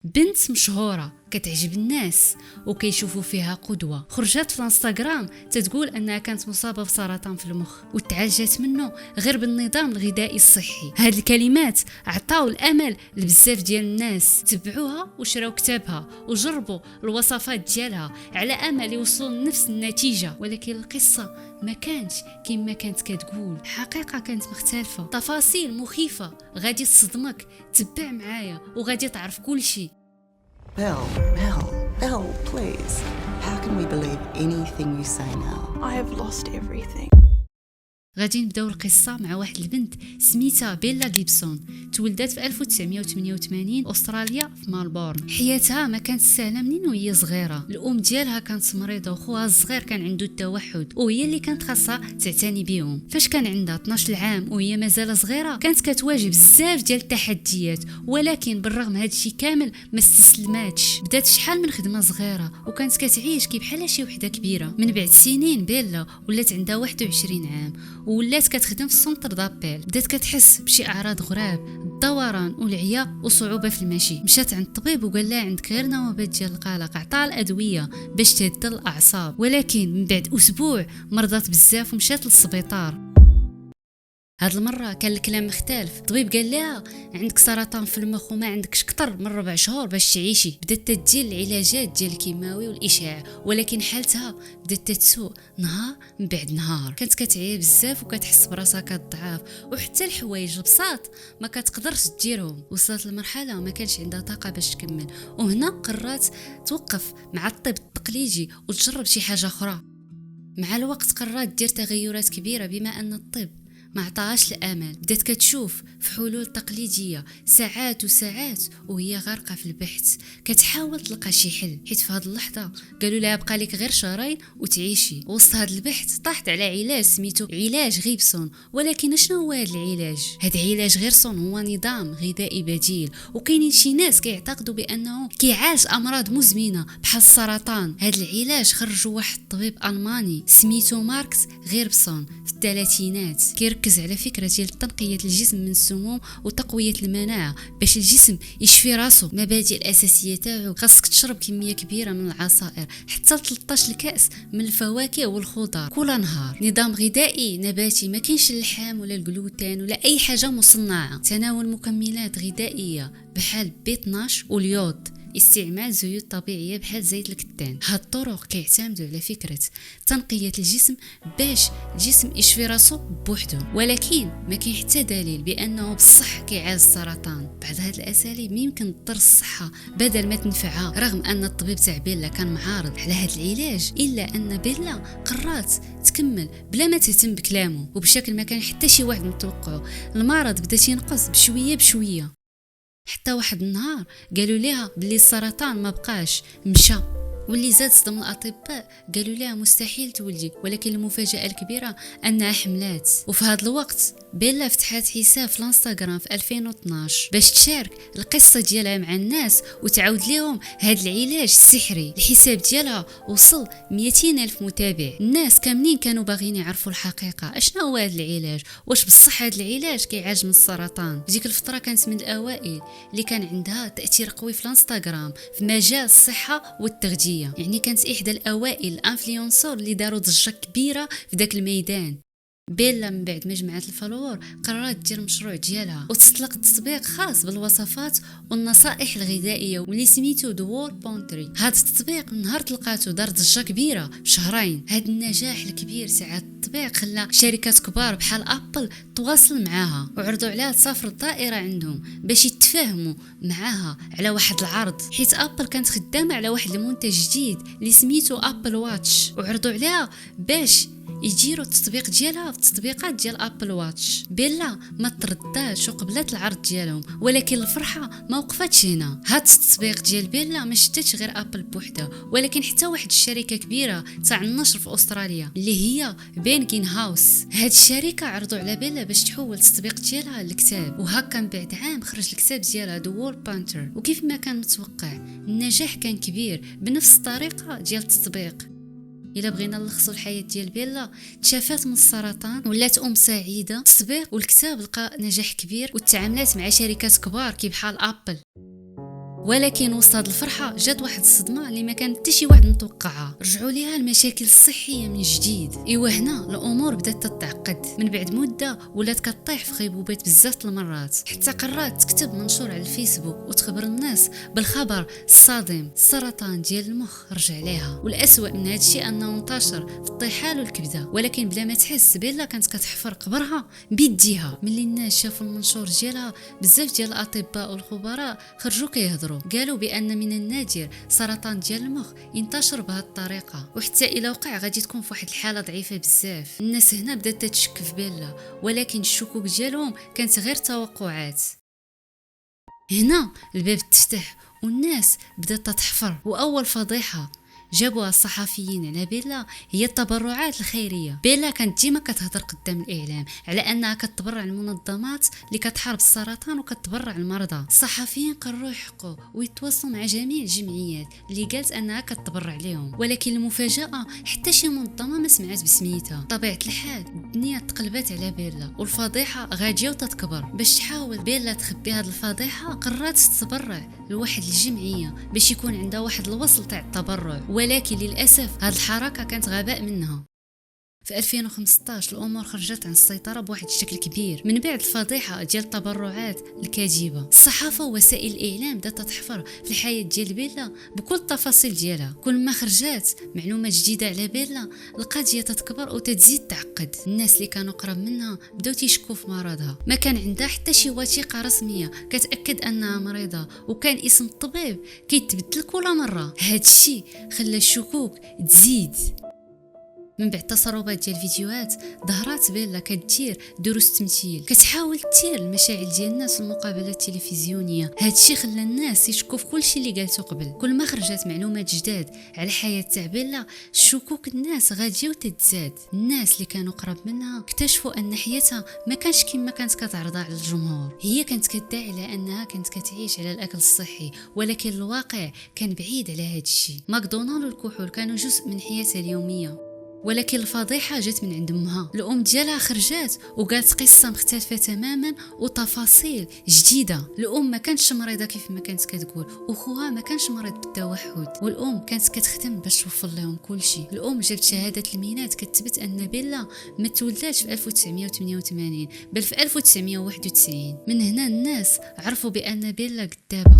بنت مشهورة كتعجب الناس وكيشوفوا فيها قدوة. خرجت في الانستغرام تتقول انها كانت مصابة بسرطان في المخ وتعالجت منه غير بالنظام الغذائي الصحي. هاد الكلمات عطاو الامل لبزاف ديال الناس، تبعوها وشراو كتابها وجربوا الوصفات ديالها على امل يوصلوا لنفس النتيجة. ولكن القصة ما كانتش كما كانت كتقول، الحقيقة كانت مختلفة، تفاصيل مخيفة غادي تصدمك. تبع معايا وغادي تعرف كل شيء. Belle, please. How can we believe anything you say now? I have lost everything. غادي نبداو القصة مع واحد البنت سميتها بيلا غيبسون. تولدت في 1988 أستراليا في مالبورن. حياتها ما كانت سهلة منين وهي صغيرة. الأم ديالها كانت مريضة وخوها الصغير كان عنده التوحد وهي اللي كانت خاصها تعتني بيهم. فاش كان عندها 12 عام وهي مازال صغيرة كانت كتواجه بزاف ديال التحديات، ولكن بالرغم هذا الشيء كامل ما استسلماتش. بدات شحال من خدمة صغيرة وكانت كتعيش كي بحال شي وحدة كبيرة. من بعد سنين بيلا ولات عندها 21 عام ولات كتخدم في السونتر دابيل. بدات كتحس بشي اعراض غراب، الدوران والعيا وصعوبه في المشي. مشات عند الطبيب وقال لها عندك غير نوبات ديال القلق، عطاها الادويه باش تهدى الاعصاب. ولكن من بعد اسبوع مرضات بزاف ومشات للسبيطار. هاد المرة كان الكلام مختلف. الطبيب قال لها عندك سرطان في المخ وما عندكش كتر من 4 شهور باش تعيشي. بدات تدير العلاجات ديال الكيماوي والاشعاع، ولكن حالتها بدات تسوء نهار من بعد نهار. كانت كتعيا بزاف وكتحس براسها كتضعف، وحتى الحوايج البساط ما كتقدرش ديرهم. وصلت لمرحله ما كانش عندها طاقه باش تكمل، وهنا قررت توقف مع الطب التقليدي وتجرب شي حاجه اخرى. مع الوقت قررت دير تغيرات كبيره بما ان الطب ما عطاهاش الامل. بدات كتشوف في حلول تقليديه ساعات وساعات وهي غارقه في البحث، كتحاول تلقى شي حل. حيت في هذه اللحظه قالوا لها بقى لك غير شهرين وتعيشي. وسط هذا البحث طاحت على علاج سميتو علاج غيبسون. ولكن شنو هو هذا العلاج؟ هذا علاج غيرسون هو نظام غذائي بديل، وكاينين شي ناس كيعتقدوا بانه كيعالج امراض مزمنه بحال السرطان. هذا العلاج خرجوا واحد الطبيب الماني سميتو ماركس غيربسون في الثلاثينات. كيركز على فكره ديال تنقيه الجسم من السموم وتقويه المناعه باش الجسم يشفي راسو. مبادئ الاساسيه تاعو خاصك تشرب كميه كبيره من العصائر حتى 13 كاس من الفواكه والخضار كل نهار. نظام غذائي نباتي، ما كاينش اللحم ولا الجلوتين ولا اي حاجه مصنعه. تناول مكملات غذائيه بحال B12 واليود، استعمال زيوت طبيعيه بحال زيت الكتان. هاد الطرق كيعتمدوا على فكره تنقيه الجسم باش الجسم يشفي راسو بوحده. ولكن ما كاين حتى دليل بانه بصح كيعالج السرطان. بعض هاد الاساليب يمكن تضر الصحه بدل ما تنفعها. رغم ان الطبيب تاع بيلا كان معارض على هاد العلاج، الا ان بيلا قررت تكمل بلا ما تهتم بكلامه وبشكل ما كان حتى شي واحد متوقعه. المرض بدا ينقص بشويه بشويه حتى واحد النهار قالوا لها بلي السرطان ما بقاش، مشى. واللي زاد صدم الاطباء قالوا لها مستحيل تولدي. ولكن المفاجاه الكبيره انها حملات. وفي هذا الوقت بيلا فتحت حساب في الانستغرام في 2012 باش تشارك القصه ديالها مع الناس وتعاود لهم هذا العلاج السحري. الحساب ديالها وصل 200,000 متابع. الناس كاملين كانوا باغيين يعرفوا الحقيقه، اشنو هو هذا العلاج، واش بصح هذا العلاج كيعالج من السرطان. في ديك الفتره كانت من الاوائل اللي كان عندها تاثير قوي في الانستغرام في مجال الصحه والتغذيه. يعني كانت احدى الاوائل الانفلونسور اللي داروا ضجه كبيره في ذاك الميدان. بيلا من بعد ما جمعت الفالور قررت دير مشروع ديالها وتطلق تطبيق خاص بالوصفات والنصائح الغذائيه واللي سميتو The World Pantry. هذا التطبيق من نهار تلقاتو دار ضجه كبيره بشهرين. هذا النجاح الكبير تاع التطبيق خلى شركات كبار بحال ابل تواصل معاها وعرضوا عليها تسافر الدائره عندهم باش يتفاهموا معاها على واحد العرض. حيت ابل كانت خدامه على واحد المنتج جديد اللي سميتو ابل واتش، وعرضوا عليها باش يجيروا التطبيق ديالها في التطبيقات ديال ابل واتش. بيلا ما ترداش وقبلت العرض ديالهم، ولكن الفرحه ما وقفتش هنا. هاد التطبيق ديال بيلا ما شدتش غير ابل بوحده، ولكن حتى واحد الشركه كبيره تاع النشر في استراليا اللي هي بينغين هاوس. هاد الشركه عرضوا على بيلا باش تحول التطبيق ديالها للكتاب، وهكا من بعد عام خرج الكتاب ديالها The World Pantry. وكيف ما كان متوقع النجاح كان كبير بنفس الطريقه ديال التطبيق. إلا بغينا نلخصوا الحياة ديال بيلا، تشافات من السرطان ولات أم سعيدة. التسويق والكتاب لقى نجاح كبير، والتعاملات مع شركات كبار كي بحال أبل. ولكن وسط هاد الفرحه جات واحد الصدمه اللي ما كانت حتى شي واحد متوقعها. رجعوا ليها المشاكل الصحيه من جديد. ايوا هنا الامور بدات تتعقد. من بعد مده ولات كطيح في غيبوبات بزاف المرات، حتى قررت تكتب منشور على الفيسبوك وتخبر الناس بالخبر الصادم: السرطان ديال المخ رجع ليها. والاسوأ من هذا الشيء انه انتشر في الطحال والكبده. ولكن بلا ما تحس بيلا كانت كتحفر قبرها بيديها. ملي الناس شافوا المنشور ديالها بزاف ديال الاطباء والخبراء خرجوا كيهضروا، قالوا بان من النادر سرطان ديال المخ ينتشر بهذه الطريقه، وحتى الى وقع غادي تكون في واحد الحاله ضعيفه بزاف. الناس هنا بدات تشك في بيلا، ولكن الشكوك ديالهم كانت غير توقعات. هنا الباب تفتح والناس بدات تتحفر. واول فضيحه جابوها الصحفيين على بيلا هي التبرعات الخيريه. بيلا كانت ديما كتهضر قدام الاعلام على انها كتبرع المنظمات اللي كتحارب السرطان وكتبرع المرضى. الصحفيين قرروا يحقوا ويتواصلوا مع جميع الجمعيات اللي قالت انها كتبرع لهم، ولكن المفاجاه حتى شي منظمه ما سمعت بسميتها. طبيعه الحال الدنيا تقلبت على بيلا والفضيحه غاديه وتتكبر. باش تحاول بيلا تخبي هذه الفضيحه قررت تتبرع لواحد الجمعيه باش يكون عندها واحد الوصل تاع التبرع، ولكن للأسف هذه الحركة كانت غباء منها. في 2015 الأمور خرجت عن السيطرة بواحد الشكل كبير من بعد الفضيحة ديال التبرعات الكاذبة. الصحافة ووسائل الإعلام بدات تحفر في الحياة ديال بيلا بكل التفاصيل ديالها. كل ما خرجت معلومات جديدة على بيلا القضية تتكبر وتتزيد تعقد. الناس اللي كانوا قرب منها بداو تيشكوا في مرضها، ما كان عندها حتى شي وثيقة رسمية كتأكد أنها مريضة، وكان اسم الطبيب كيتبدل كل مرة. هاد الشي خلى الشكوك تزيد. من بعد تسربات ديال الفيديوهات ظهرات بيلا كدير دروس تمثيل، كتحاول تثير المشاعل ديال الناس في المقابلات التلفزيونيه. هذا الشيء خلى الناس يشكوا في كل شيء اللي قالته قبل. كل ما خرجت معلومات جداد على الحياه تاع بيلا الشكوك الناس غاديه وتتزاد. الناس اللي كانوا قرب منها اكتشفوا ان حياتها ما كانش كما كانت كتعرضها على الجمهور. هي كانت كتدعي على انها كانت كتعيش على الاكل الصحي، ولكن الواقع كان بعيد على هذا الشيء. ماكدونالد والكحول كانوا جزء من حياتها اليوميه. ولكن الفضيحة جات من عند امها. الام ديالها خرجات وقالت قصة مختلفة تماما وتفاصيل جديدة. الام ما كانتش مريضة كيف ما كانت كتقول، وخوها ما كانش مريض بالتوحد، والام كانت كتخدم باش توفر لهم كل شيء. الام جابت شهادة الميلاد كتثبت ان بيلا ما تولداتش في 1988 بل في 1991. من هنا الناس عرفوا بان بيلا كذابة.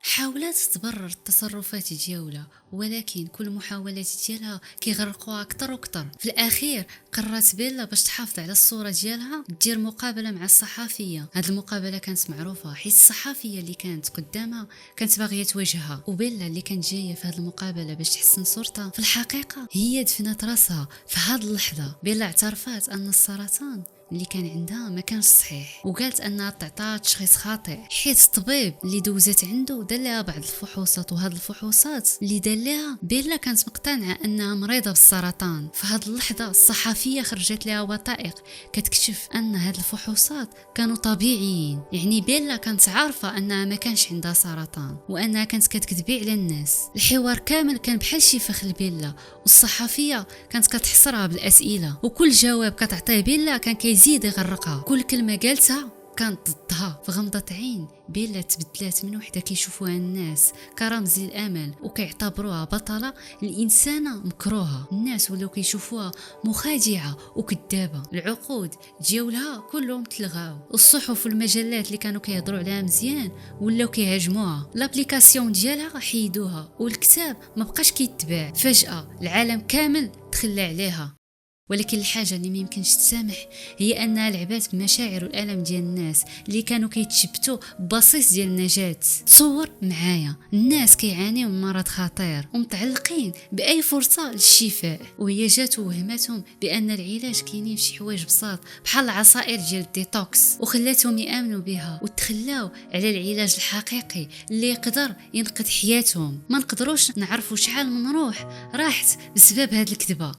حاولت تبرر التصرفات ديالها، ولكن كل محاولات ديالها كيغرقوها اكثر واكثر. في الاخير قررت بيلا باش تحافظ على الصوره ديالها دير مقابله مع الصحفيه. هذه المقابله كانت معروفه حيت الصحفيه اللي كانت قدامها كانت باغيه تواجهها، وبيلا اللي كانت جايه في هذه المقابله باش تحسن صورتها في الحقيقه هي دفنت راسها في هذه اللحظه. بيلا اعترفت ان السرطان اللي كان عندها ما كانش صحيح، وقالت انها تعطات تشخيص خاطئ حيت الطبيب اللي دوزت عنده دار لها بعض الفحوصات، وهاد الفحوصات اللي دار لها بيلا كانت مقتنعه انها مريضه بالسرطان. في هاد اللحظه الصحفيه خرجت لها وثائق كتكشف ان هاد الفحوصات كانوا طبيعيين، يعني بيلا كانت عارفه انها ما كانش عندها سرطان وانها كانت كتكذبي على الناس. الحوار كامل كان بحال شي فخ لبيلا، والصحفيه كانت كتحصرها بالاسئله، وكل جواب كتعطيه بيلا كان كيزيد يغرقها. كل كلمه قالتها كانت ضدها. في غمضة عين بيلا تبدلات من وحده كيشوفوها الناس كرمز للامل وكيعتبروها بطله الانسانه مكروهه. الناس ولاو كيشوفوها مخادعه وكذابه. العقود ديالها كلهم تلغاو، الصحف والمجلات اللي كانوا كيهضروا عليها مزيان ولاو كيهاجموها، لابليكاسيون ديالها حيدوها، والكتاب ما بقاش كيتباع. فجاه العالم كامل تخلى عليها. ولكن الحاجه اللي ما يمكنش تسامح هي انها لعبات بمشاعر والالم ديال الناس اللي كانوا كيتشبتوا ببصيص ديال النجاة. تصور معايا الناس كيعانيوا من مرض خطير ومتعلقين باي فرصه للشفاء، وهي جات وهمتهم بان العلاج كاينين في شي حوايج بساط بحال العصائر ديال الديتوكس، وخلاتهم يامنوا بها وتخلاو على العلاج الحقيقي اللي يقدر ينقذ حياتهم. ما نقدروش نعرفوا شحال من روح راحت بسبب هاد الكذبه.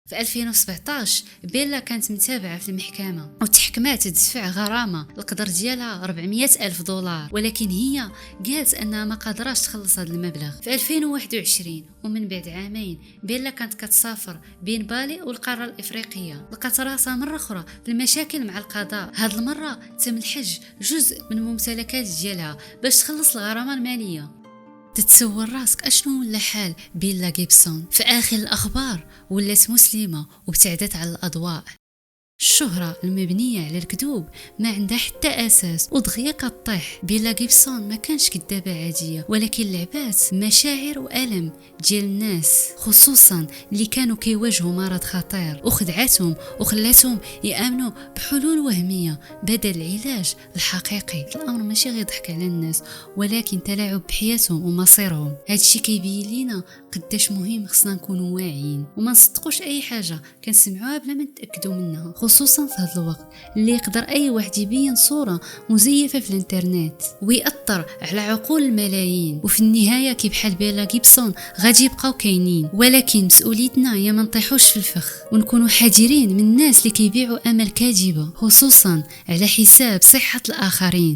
في 2017 بيلا كانت متابعة في المحكمة وتحكمات تدفع غرامة القدر ديالها 400 ألف دولار، ولكن هي قالت أنها ما قادراش تخلص هذا المبلغ. في 2021 ومن بعد عامين بيلا كانت كتسافر بين بالي والقارة الإفريقية، لقات راسها مرة أخرى في المشاكل مع القضاء. هاد المرة تم الحج جزء من الممتلكات ديالها باش تخلص الغرامة المالية. تتصور راسك اشنو ولا حال بيلا جيبسون؟ في آخر الأخبار ولات مسلمة وابتعدت على الأضواء. الشهرة المبنية على الكذوب ما عندها حتى أساس ودغيا كطيح. بيلا جيبسون ما كانش كدابة عادية، ولكن لعبات مشاعر وألم ديال الناس، خصوصا اللي كانوا كيواجهوا مرض خطير، وخدعتهم وخلاتهم يآمنوا بحلول وهمية بدل العلاج الحقيقي. الأمر ماشي غير ضحك على الناس، ولكن تلاعب بحياتهم ومصيرهم. هادشي كيبين لينا قداش مهم خصنا نكونوا واعيين وما نصدقوش أي حاجة كنسمعوها بلا ما نتأكدوا منها، خصوصا في هذا الوقت اللي يقدر اي واحد يبين صورة مزيفة في الانترنت ويأثر على عقول الملايين. وفي النهاية كي بحال بيلا جيبسون غادي يبقاو كاينين، ولكن مسؤوليتنا هي ما نطيحوش في الفخ ونكونوا حذرين من الناس اللي كيبيعوا امل كاذبة، خصوصا على حساب صحة الاخرين.